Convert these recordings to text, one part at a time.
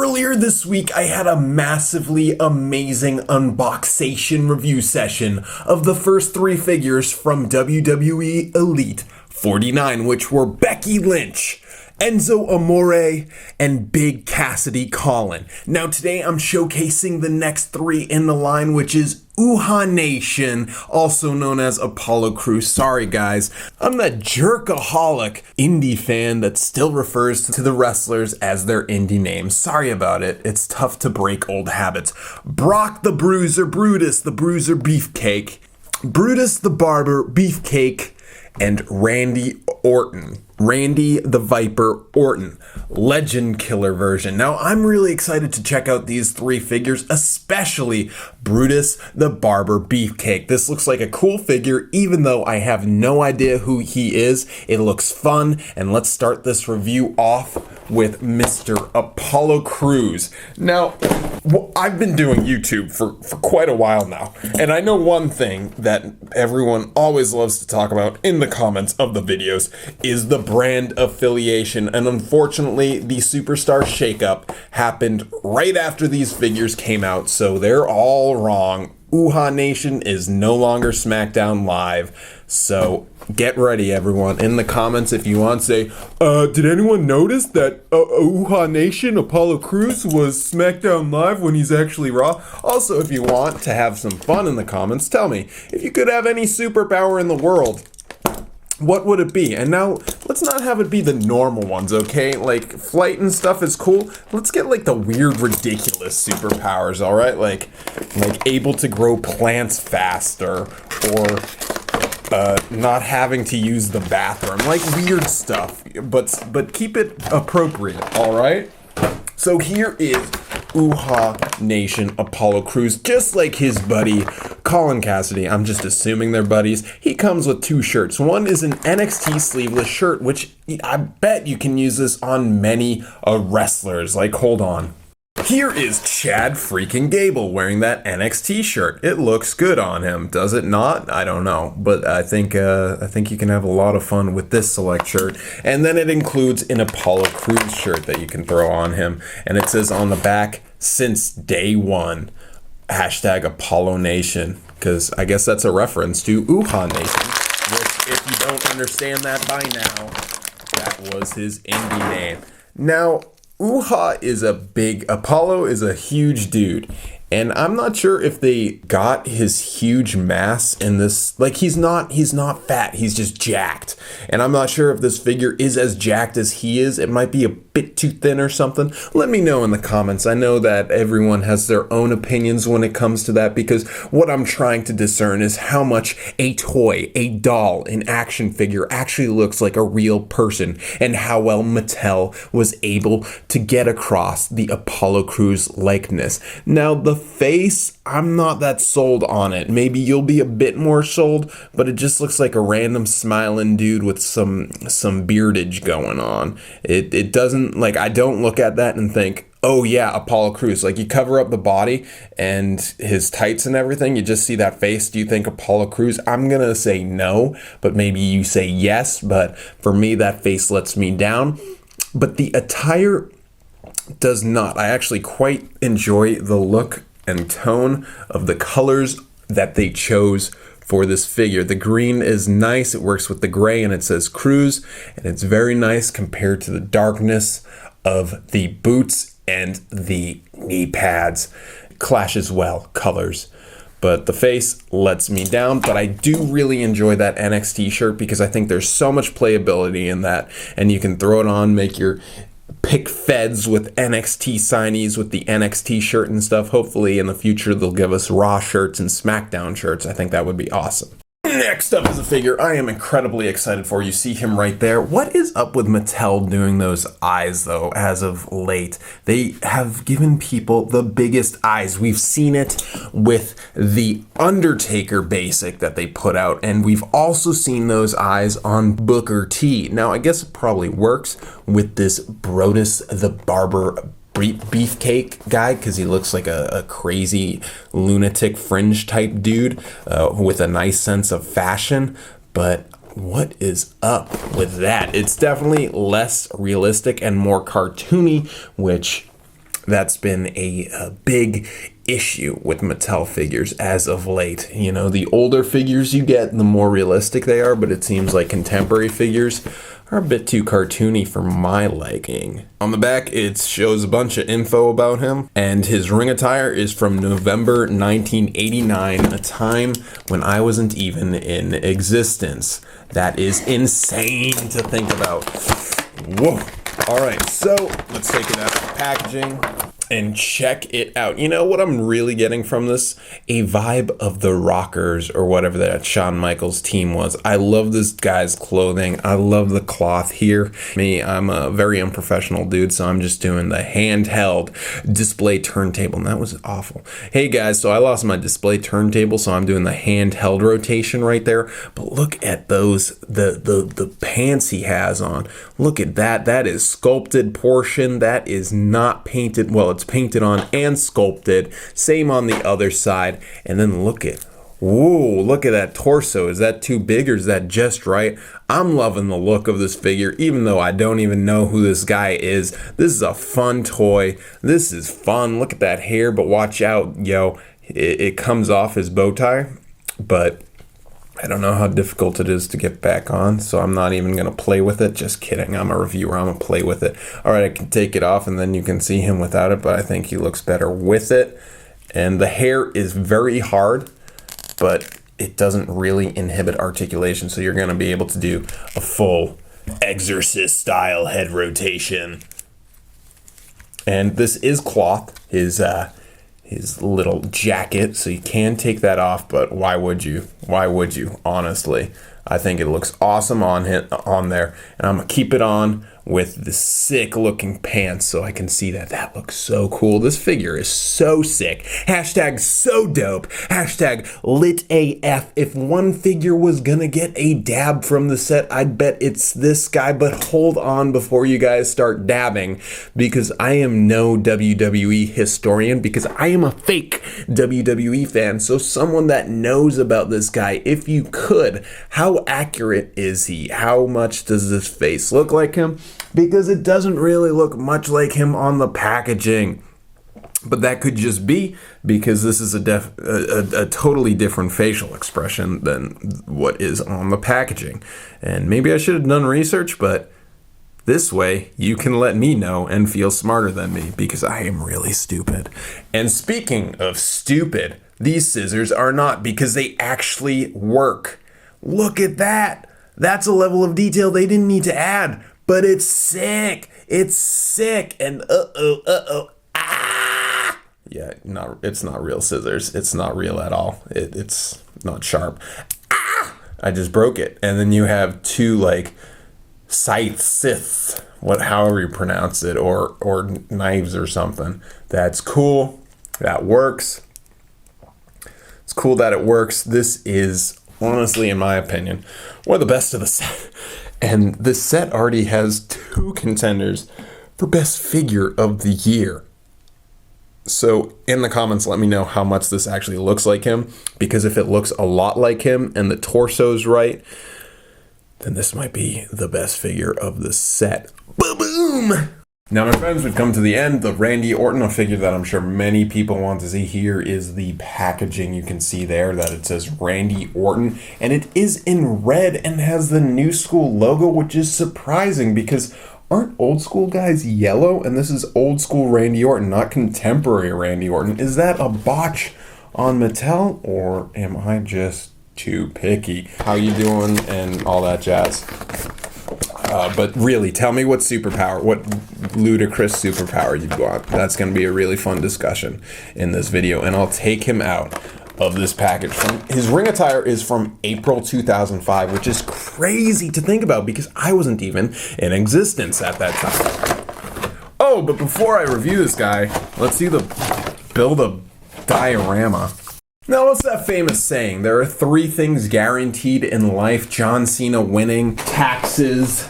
Earlier this week, I had a massively amazing unboxation review session of the first three figures from WWE Elite 49, which were Becky Lynch, Enzo Amore, and Big Cassidy Collin. Now today I'm showcasing the next three in the line, which is Uhaa Nation, also known as Apollo Crews. Sorry guys, I'm that jerkaholic indie fan that still refers to the wrestlers as their indie names. Sorry about it, it's tough to break old habits. Brock the Bruiser, Brutus the Bruiser Beefcake, Brutus the Barber Beefcake, and Randy Orton. Randy the Viper Orton, Legend Killer version. Now, I'm really excited to check out these three figures, especially Brutus the Barber Beefcake. This looks like a cool figure, even though I have no idea who he is. It looks fun, and let's start this review off with Mr. Apollo Crews. Now, I've been doing YouTube for quite a while now, and I know one thing that everyone always loves to talk about in the comments of the videos is the brand affiliation, and unfortunately the Superstar shakeup happened right after these figures came out, so they're all wrong. Uhaa Nation is no longer SmackDown Live, so get ready everyone in the comments if you want to say, did anyone notice that Uhaa Nation Apollo Crews was SmackDown Live when he's actually Raw? Also, if you want to have some fun in the comments, tell me, if you could have any superpower in the world, what would it be? And now, let's not have it be the normal ones, okay? Like, flight and stuff is cool. Let's get, like, the weird, ridiculous superpowers, alright? Like able to grow plants faster, or not having to use the bathroom. Like, weird stuff, but keep it appropriate, alright? So here is Uhaa Nation Apollo Crews, just like his buddy Colin Cassidy. I'm just assuming they're buddies. He comes with two shirts. One is an NXT sleeveless shirt, which I bet you can use this on many wrestlers. Like, hold on. Here is Chad freaking Gable wearing that NXT shirt. It looks good on him, does it not? I don't know, but I think you can have a lot of fun with this select shirt. And then it includes an Apollo Crews shirt that you can throw on him, and it says on the back, "Since day one, hashtag Apollo Nation," because I guess that's a reference to Uhaa Nation, which, if you don't understand that by now, that was his indie name. Now, Apollo is a huge dude, and I'm not sure if they got his huge mass in this. Like, he's not fat, he's just jacked, and I'm not sure if this figure is as jacked as he is. It might be a bit too thin or something. Let me know in the comments. I know that everyone has their own opinions when it comes to that, because what I'm trying to discern is how much a toy, a doll, an action figure actually looks like a real person, and how well Mattel was able to get across the Apollo Crews likeness. Now, the face, I'm not that sold on it. Maybe you'll be a bit more sold, but it just looks like a random smiling dude with some beardage going on. It doesn't, like, I don't look at that and think, oh yeah, Apollo Crews. Like, you cover up the body and his tights and everything, you just see that face. Do you think Apollo Crews? I'm gonna say no, but maybe you say yes. But for me, that face lets me down. But the attire does not. I actually quite enjoy the look and tone of the colors that they chose for this figure. The green is nice, it works with the gray, and it says Crews, and it's very nice compared to the darkness of the boots and the knee pads. Clashes well, colors. But the face lets me down, but I do really enjoy that NXT shirt because I think there's so much playability in that, and you can throw it on, make your pick feds with NXT signees with the NXT shirt and stuff. Hopefully in the future they'll give us Raw shirts and SmackDown shirts. I think that would be awesome. Next up is a figure I am incredibly excited for. You see him right there. What is up with Mattel doing those eyes, though, as of late? They have given people the biggest eyes. We've seen it with the Undertaker basic that they put out, and we've also seen those eyes on Booker T. Now, I guess it probably works with this Brutus the Barber Beefcake guy, because he looks like a crazy lunatic fringe type dude with a nice sense of fashion. But what is up with that? It's definitely less realistic and more cartoony, which That's been a big issue with Mattel figures as of late. You know, the older figures you get, the more realistic they are, but it seems like contemporary figures are a bit too cartoony for my liking. On the back, it shows a bunch of info about him, and his ring attire is from November 1989, a time when I wasn't even in existence. That is insane to think about. Whoa. All right, so let's take it out of the packaging and check it out. You know what I'm really getting from this? A vibe of the Rockers or whatever that Shawn Michaels team was. I love this guy's clothing. I love the cloth here. Me, I'm a very unprofessional dude, so I'm just doing the handheld display turntable, and that was awful. Hey guys, so I lost my display turntable, so I'm doing the handheld rotation right there. But look at those, the pants he has on. Look at that. That is sculpted portion. That is not painted. Well, it's painted on and sculpted. Same on the other side. And then look at, whoa, look at that torso. Is that too big or is that just right? I'm loving the look of this figure, even though I don't even know who this guy is. This is a fun toy. This is fun. Look at that hair, but watch out, yo. It comes off his bow tie, but I don't know how difficult it is to get back on, so I'm not even going to play with it. Just kidding. I'm a reviewer. I'm going to play with it. All right, I can take it off, and then you can see him without it, but I think he looks better with it. And the hair is very hard, but it doesn't really inhibit articulation, so you're going to be able to do a full Exorcist-style head rotation. And this is cloth. His little jacket, so you can take that off, but why would you? Why would you? Honestly, I think it looks awesome on there, and I'm gonna keep it on with the sick looking pants so I can see that. That looks so cool. This figure is so sick. Hashtag so dope. Hashtag lit AF. If one figure was gonna get a dab from the set, I'd bet it's this guy, but hold on before you guys start dabbing, because I am no WWE historian, because I am a fake WWE fan. So someone that knows about this guy, if you could, how accurate is he? How much does this face look like him? Because it doesn't really look much like him on the packaging. But that could just be because this is a totally different facial expression than what is on the packaging. And maybe I should have done research, but this way you can let me know and feel smarter than me, because I am really stupid. And speaking of stupid, these scissors are not, because they actually work. Look at that. That's a level of detail they didn't need to add. But it's sick. It's sick. And ah! Yeah, it's not real scissors. It's not real at all. It's not sharp. Ah! I just broke it. And then you have two like scythes, however you pronounce it, or knives or something. That's cool. That works. It's cool that it works. This is honestly, in my opinion, one of the best of the set. And this set already has 2 contenders for best figure of the year. So in the comments, let me know how much this actually looks like him, because if it looks a lot like him and the torso's right, then this might be the best figure of the set. Boom! Now, my friends, we've come to the end. The Randy Orton, a figure that I'm sure many people want to see. Here is the packaging. You can see there that it says Randy Orton, and it is in red and has the new school logo, which is surprising because aren't old school guys yellow? And this is old school Randy Orton, not contemporary Randy Orton. Is that a botch on Mattel, or am I just too picky? How you doing and all that jazz? But really, tell me what ludicrous superpower you want. That's going to be a really fun discussion in this video, and I'll take him out of this package. His ring attire is from April 2005, which is crazy to think about because I wasn't even in existence at that time. Oh, but before I review this guy, let's see build a diorama. Now, what's that famous saying? There are 3 things guaranteed in life: John Cena winning, taxes,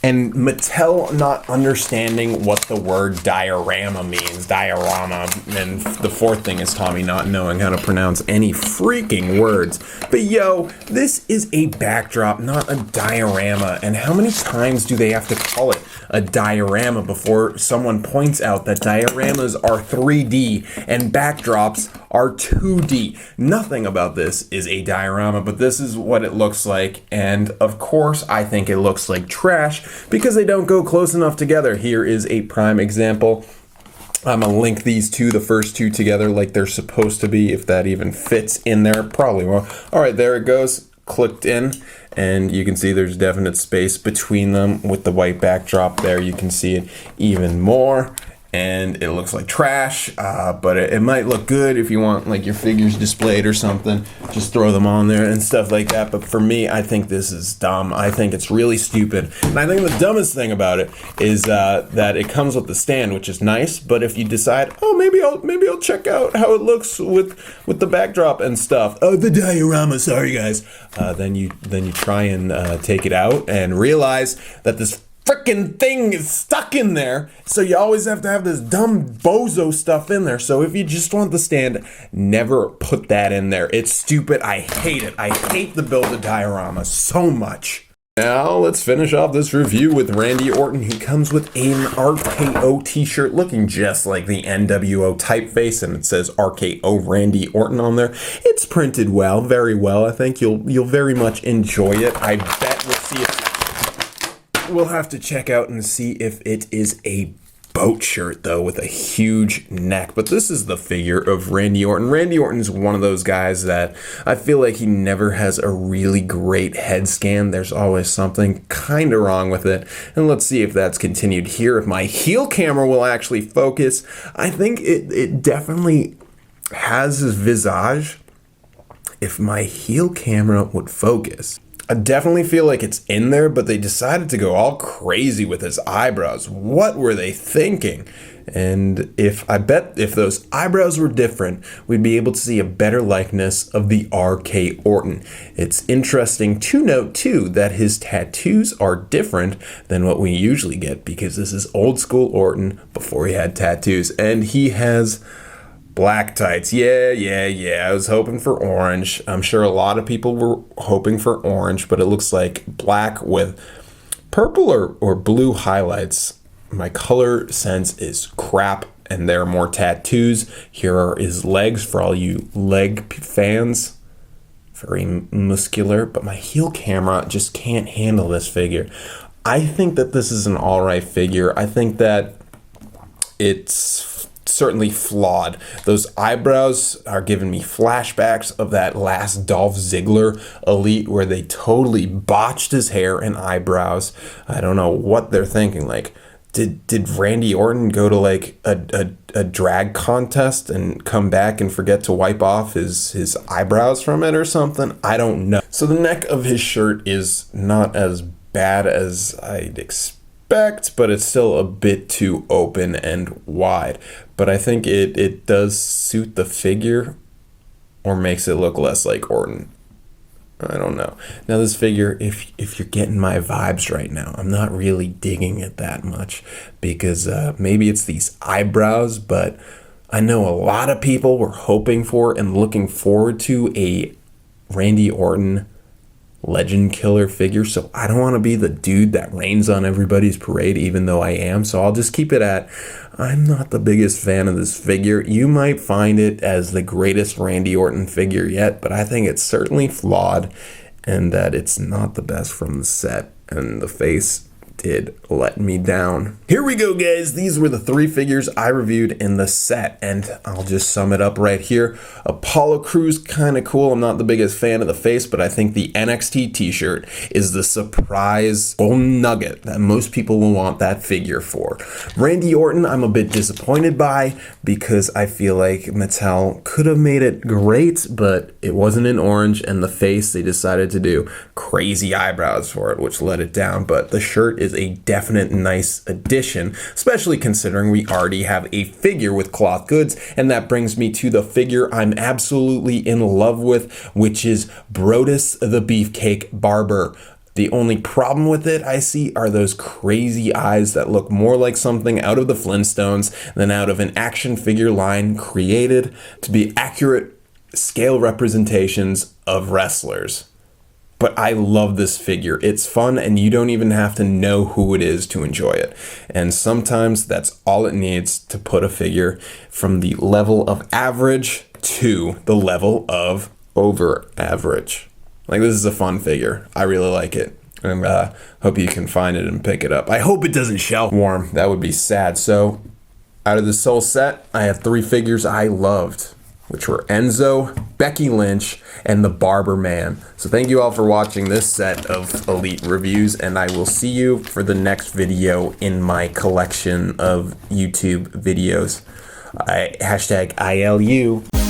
And Mattel not understanding what the word diorama means. Diorama. And the fourth thing is Tommy not knowing how to pronounce any freaking words. But yo, this is a backdrop, not a diorama. And how many times do they have to call it a diorama before someone points out that dioramas are 3D and backdrops are 2D? Nothing about this is a diorama, but this is what it looks like. And of course, I think it looks like trash because they don't go close enough together. Here is a prime example. I'm gonna link these two, the first two together like they're supposed to be, if that even fits in there. Probably won't. All right, there it goes. Clicked in, and you can see there's definite space between them. With the white backdrop there, you can see it even more. And it looks like trash, but it might look good if you want like your figures displayed or something. Just throw them on there and stuff like that. But for me, I think this is dumb. I think it's really stupid. And I think the dumbest thing about it is that it comes with the stand, which is nice. But if you decide, oh, maybe I'll check out how it looks with the backdrop and stuff. Oh, the diorama, sorry guys. Then you try and take it out and realize that this frickin' thing is stuck in there, so you always have to have this dumb bozo stuff in there. So if you just want the stand, never put that in there. It's stupid. I hate it. I hate the Build-A-Diorama so much. Now let's finish off this review with Randy Orton. He comes with an RKO t-shirt looking just like the NWO typeface, and it says RKO Randy Orton on there. It's printed well, very well. I think you'll very much enjoy it. I bet we'll see it. We'll have to check out and see if it is a boat shirt, though, with a huge neck. But this is the figure of Randy Orton. Randy Orton's one of those guys that I feel like he never has a really great head scan. There's always something kind of wrong with it. And let's see if that's continued here. If my heel camera will actually focus, I think it definitely has his visage. If my heel camera would focus, I definitely feel like it's in there, but they decided to go all crazy with his eyebrows. What were they thinking? And I bet if those eyebrows were different, we'd be able to see a better likeness of the RK Orton. It's interesting to note, too, that his tattoos are different than what we usually get, because this is old school Orton before he had tattoos. And he has black tights. Yeah. I was hoping for orange. I'm sure a lot of people were hoping for orange, but it looks like black with purple or blue highlights. My color sense is crap, and there are more tattoos. Here are his legs for all you leg fans. Very muscular, but my heel camera just can't handle this figure. I think that this is an alright figure. I think that it's certainly flawed. Those eyebrows are giving me flashbacks of that last Dolph Ziggler Elite where they totally botched his hair and eyebrows. I don't know what they're thinking. Like, did Randy Orton go to like a drag contest and come back and forget to wipe off his eyebrows from it or something? I don't know. So the neck of his shirt is not as bad as I'd expect, but it's still a bit too open and wide. But I think it does suit the figure, or makes it look less like Orton. I don't know. Now this figure, if you're getting my vibes right now, I'm not really digging it that much, because maybe it's these eyebrows, but I know a lot of people were hoping for and looking forward to a Randy Orton legend killer figure, so I don't want to be the dude that rains on everybody's parade, even though I am. So I'll just keep it at, I'm not the biggest fan of this figure. You might find it as the greatest Randy Orton figure yet, but I think it's certainly flawed, and that it's not the best from the set, and the face did let me down. Here we go, guys. These were the three figures I reviewed in the set, and I'll just sum it up right here. Apollo Crews, kind of cool. I'm not the biggest fan of the face, but I think the NXT t-shirt is the surprise golden nugget that most people will want that figure for. Randy Orton, I'm a bit disappointed by, because I feel like Mattel could have made it great, but it wasn't in orange, and the face, they decided to do crazy eyebrows for it, which let it down. But the shirt is a definite nice addition, especially considering we already have a figure with cloth goods. And that brings me to the figure I'm absolutely in love with, which is Brutus the Beefcake Barber. The only problem with it I see are those crazy eyes that look more like something out of the Flintstones than out of an action figure line created to be accurate scale representations of wrestlers. But I love this figure. It's fun, and you don't even have to know who it is to enjoy it. And sometimes that's all it needs to put a figure from the level of average to the level of over average. Like, this is a fun figure. I really like it. And hope you can find it and pick it up. I hope it doesn't shelf warm. That would be sad. So, out of this whole set, I have 3 figures I loved, which were Enzo, Becky Lynch, and the Barber Man. So thank you all for watching this set of Elite reviews, and I will see you for the next video in my collection of YouTube videos. #ILU.